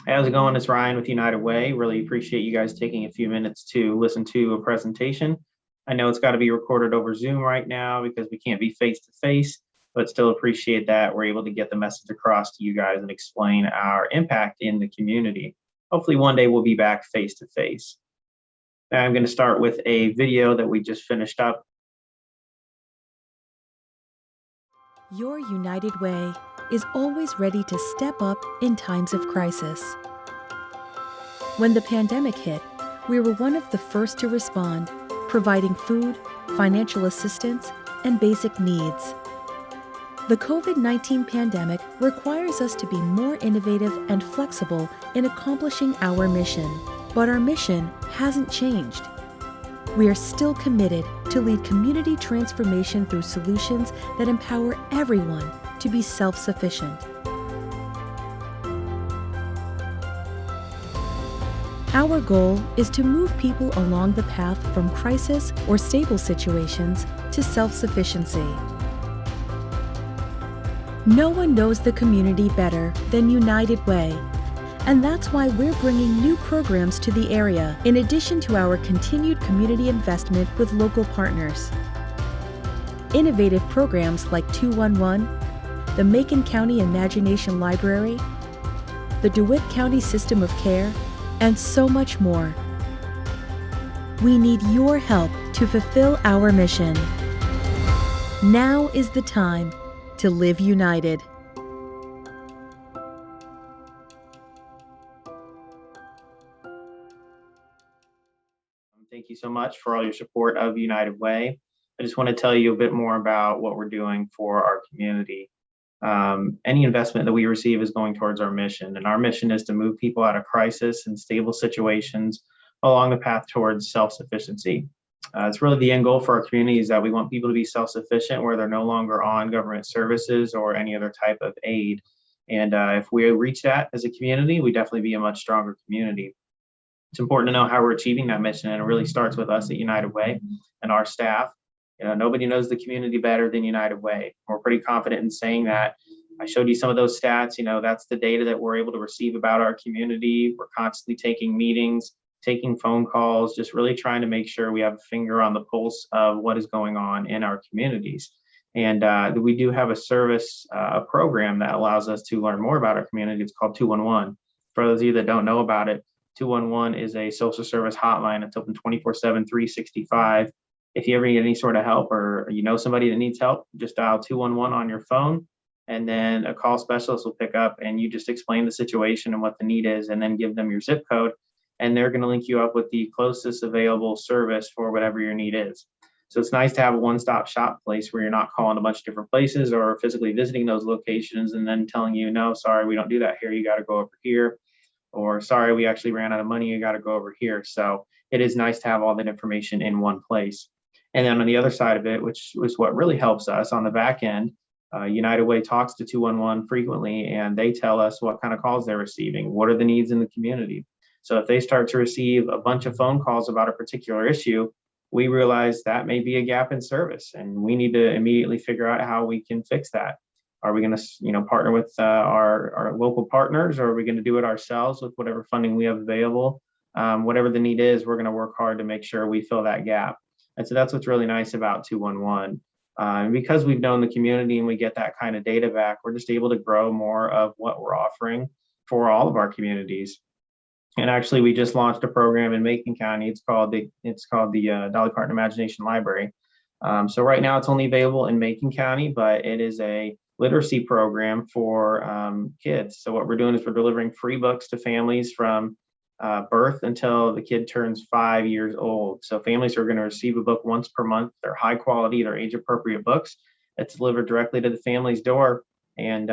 How's it going? It's Ryan with United Way. Really appreciate you guys taking a few minutes to listen to a presentation. I know it's got to be recorded over Zoom right now because we can't be face to face, but still appreciate that we're able to get the message across to you guys and explain our impact in the community. Hopefully one day we'll be back face to face. Now I'm going to start with a video that we just finished up. Your United Way is always ready to step up in times of crisis. When the pandemic hit, we were one of the first to respond, providing food, financial assistance, and basic needs. The COVID-19 pandemic requires us to be more innovative and flexible in accomplishing our mission, but our mission hasn't changed. We are still committed to lead community transformation through solutions that empower everyone to be self-sufficient. Our goal is to move people along the path from crisis or stable situations to self-sufficiency. No one knows the community better than United Way, and that's why we're bringing new programs to the area, in addition to our continued community investment with local partners. Innovative programs like 211, the Macon County Imagination Library, the DeWitt County System of Care, and so much more. We need your help to fulfill our mission. Now is the time to live united. Thank you so much for all your support of United Way. I just want to tell you a bit more about what we're doing for our community. Any investment that we receive is going towards our mission, and our mission is to move people out of crisis and stable situations along the path towards self-sufficiency. It's really the end goal for our community is that we want people to be self-sufficient where they're no longer on government services or any other type of aid. And if we reach that as a community, we definitely be a much stronger community. It's important to know how we're achieving that mission, and it really starts with us at United Way and our staff. Nobody knows the community better than United Way. We're pretty confident in saying that. I showed you some of those stats. That's the data that we're able to receive about our community. We're constantly taking meetings, taking phone calls, just really trying to make sure we have a finger on the pulse of what is going on in our communities. And we do have a service, a program that allows us to learn more about our community. It's called 211. For those of you that don't know about it, 211 is a social service hotline. It's open 24/7, 365. If you ever need any sort of help or somebody that needs help, just dial 211 on your phone, and then a call specialist will pick up, and you just explain the situation and what the need is, and then give them your zip code, and they're going to link you up with the closest available service for whatever your need is. So it's nice to have a one-stop shop place where you're not calling a bunch of different places or physically visiting those locations and then telling you, no, sorry, we don't do that here. You got to go over here. Or sorry, we actually ran out of money. You got to go over here. So it is nice to have all that information in one place. And then on the other side of it, which is what really helps us on the back end, United Way talks to 211 frequently, and they tell us what kind of calls they're receiving. What are the needs in the community? So if they start to receive a bunch of phone calls about a particular issue, we realize that may be a gap in service, and we need to immediately figure out how we can fix that. Are we going to, partner with our local partners, or are we going to do it ourselves with whatever funding we have available? Whatever the need is, we're going to work hard to make sure we fill that gap. And so that's what's really nice about 211. And because we've known the community and we get that kind of data back, we're just able to grow more of what we're offering for all of our communities. And actually, we just launched a program in Macon County. It's called the Dolly Parton Imagination Library. So right now it's only available in Macon County, but it is a literacy program for kids. So what we're doing is we're delivering free books to families from birth until the kid turns 5 years old. So families are going to receive a book once per month. They're high quality, they're age appropriate books. It's delivered directly to the family's door. And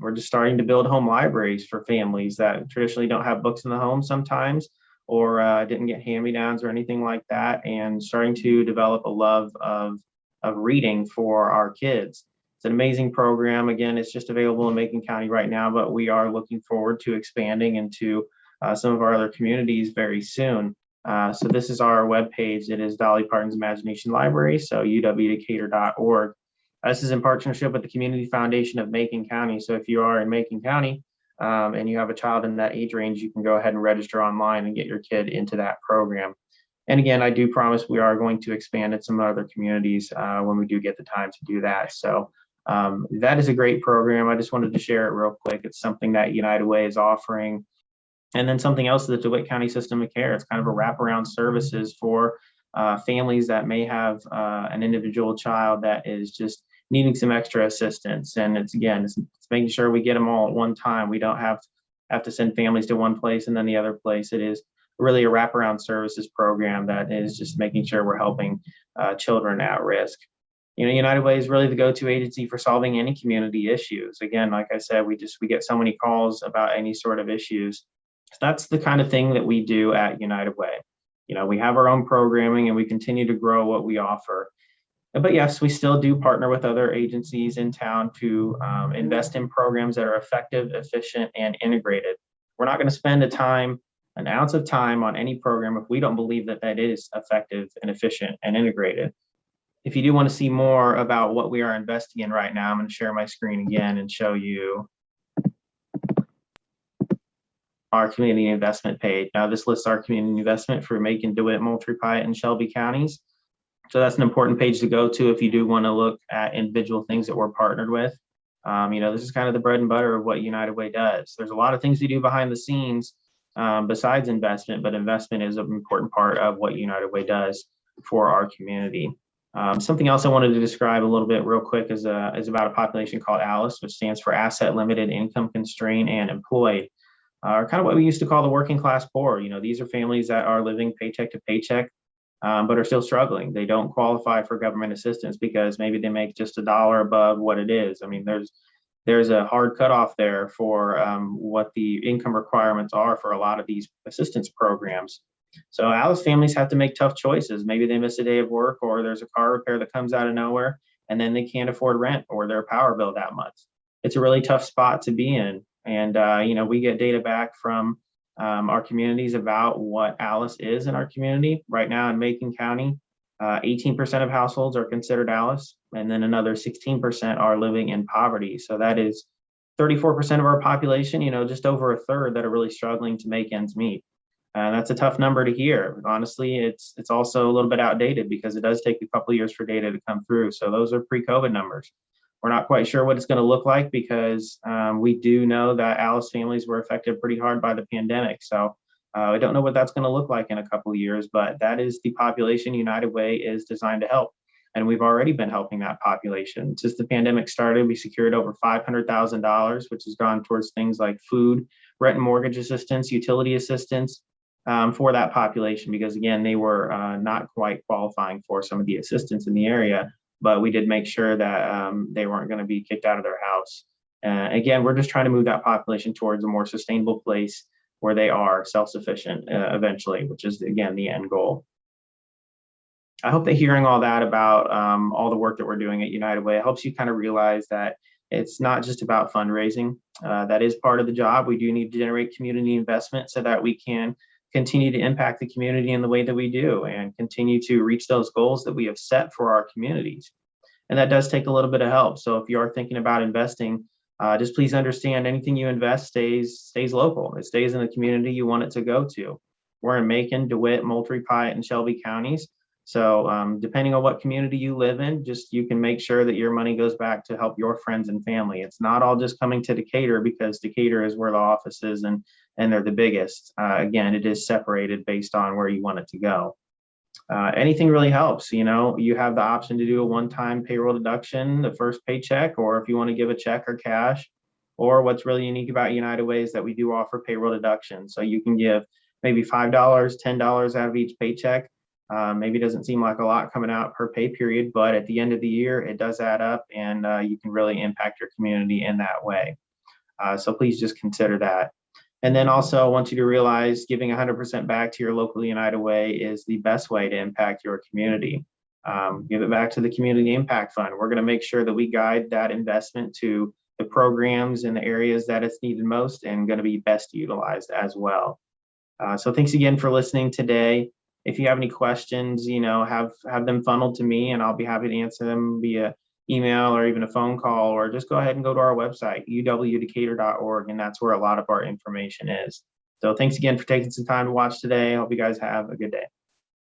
we're just starting to build home libraries for families that traditionally don't have books in the home sometimes, or didn't get hand-me-downs or anything like that, and starting to develop a love of reading for our kids. It's an amazing program. Again, it's just available in Macon County right now, but we are looking forward to expanding into some of our other communities very soon. So this is our webpage. It is Dolly Parton's Imagination Library, so uwdecatur.org. This is in partnership with the Community Foundation of Macon County. So if you are in Macon County, and you have a child in that age range, you can go ahead and register online and get your kid into that program. And again, I do promise we are going to expand in some other communities when we do get the time to do that. So that is a great program. I just wanted to share it real quick. It's something that United Way is offering. And then something else is the DeWitt County System of Care. It's kind of a wraparound services for families that may have an individual child that is just needing some extra assistance. And it's making sure we get them all at one time. We don't have to send families to one place and then the other place. It is really a wraparound services program that is just making sure we're helping children at risk. You know, United Way is really the go-to agency for solving any community issues. Again, like I said, we get so many calls about any sort of issues. So that's the kind of thing that we do at United Way. You know, we have our own programming and we continue to grow what we offer. But yes, we still do partner with other agencies in town to invest in programs that are effective, efficient, and integrated. We're not going to spend an ounce of time on any program if we don't believe that that is effective and efficient and integrated. If you do want to see more about what we are investing in right now, I'm going to share my screen again and show you our community investment page. Now this lists our community investment for Macon, DeWitt, Moultrie, Piatt, and Shelby counties. So that's an important page to go to if you do want to look at individual things that we're partnered with. You know, this is kind of the bread and butter of what United Way does. There's a lot of things we do behind the scenes besides investment, but investment is an important part of what United Way does for our community. Something else I wanted to describe a little bit real quick is about a population called ALICE, which stands for Asset Limited, Income Constrained, and Employed. Are kind of what we used to call the working class poor. You know, these are families that are living paycheck to paycheck, but are still struggling. They don't qualify for government assistance because maybe they make just $1 above what it is. I mean, there's a hard cutoff there for what the income requirements are for a lot of these assistance programs. So ALICE families have to make tough choices. Maybe they miss a day of work, or there's a car repair that comes out of nowhere, and then they can't afford rent or their power bill that much. It's a really tough spot to be in. And, you know, we get data back from our communities about what ALICE is in our community. Right now in Macon County, 18% of households are considered ALICE, and then another 16% are living in poverty. So that is 34% of our population, you know, just over a third that are really struggling to make ends meet. And that's a tough number to hear. Honestly, it's also a little bit outdated because it does take a couple of years for data to come through. So those are pre-COVID numbers. We're not quite sure what it's going to look like because we do know that ALICE families were affected pretty hard by the pandemic. So I don't know what that's going to look like in a couple of years, but that is the population United Way is designed to help. And we've already been helping that population. Since the pandemic started, we secured over $500,000, which has gone towards things like food, rent and mortgage assistance, utility assistance for that population, because again, they were not quite qualifying for some of the assistance in the area. But we did make sure that they weren't going to be kicked out of their house. Again, we're just trying to move that population towards a more sustainable place where they are self-sufficient eventually, which is, again, the end goal. I hope that hearing all that about all the work that we're doing at United Way helps you kind of realize that it's not just about fundraising. That is part of the job. We do need to generate community investment so that we can continue to impact the community in the way that we do and continue to reach those goals that we have set for our communities. And that does take a little bit of help. So if you are thinking about investing, just please understand anything you invest stays local. It stays in the community you want it to go to. We're in Macon, DeWitt, Moultrie, Piatt, and Shelby counties. So depending on what community you live in, just you can make sure that your money goes back to help your friends and family. It's not all just coming to Decatur because Decatur is where the office is and they're the biggest. Again, it is separated based on where you want it to go. Anything really helps. You know, you have the option to do a one-time payroll deduction, the first paycheck, or if you want to give a check or cash, or what's really unique about United Way is that we do offer payroll deduction. So you can give maybe $5, $10 out of each paycheck. Maybe it doesn't seem like a lot coming out per pay period, but at the end of the year, it does add up and you can really impact your community in that way. So please just consider that. And then also I want you to realize giving 100% back to your local United Way is the best way to impact your community. Give it back to the Community Impact Fund. We're going to make sure that we guide that investment to the programs in the areas that it's needed most and going to be best utilized as well. So thanks again for listening today. If you have any questions, you know, have them funneled to me and I'll be happy to answer them via email or even a phone call, or just go ahead and go to our website, uwdecatur.org, and that's where a lot of our information is. So thanks again for taking some time to watch today. I hope you guys have a good day.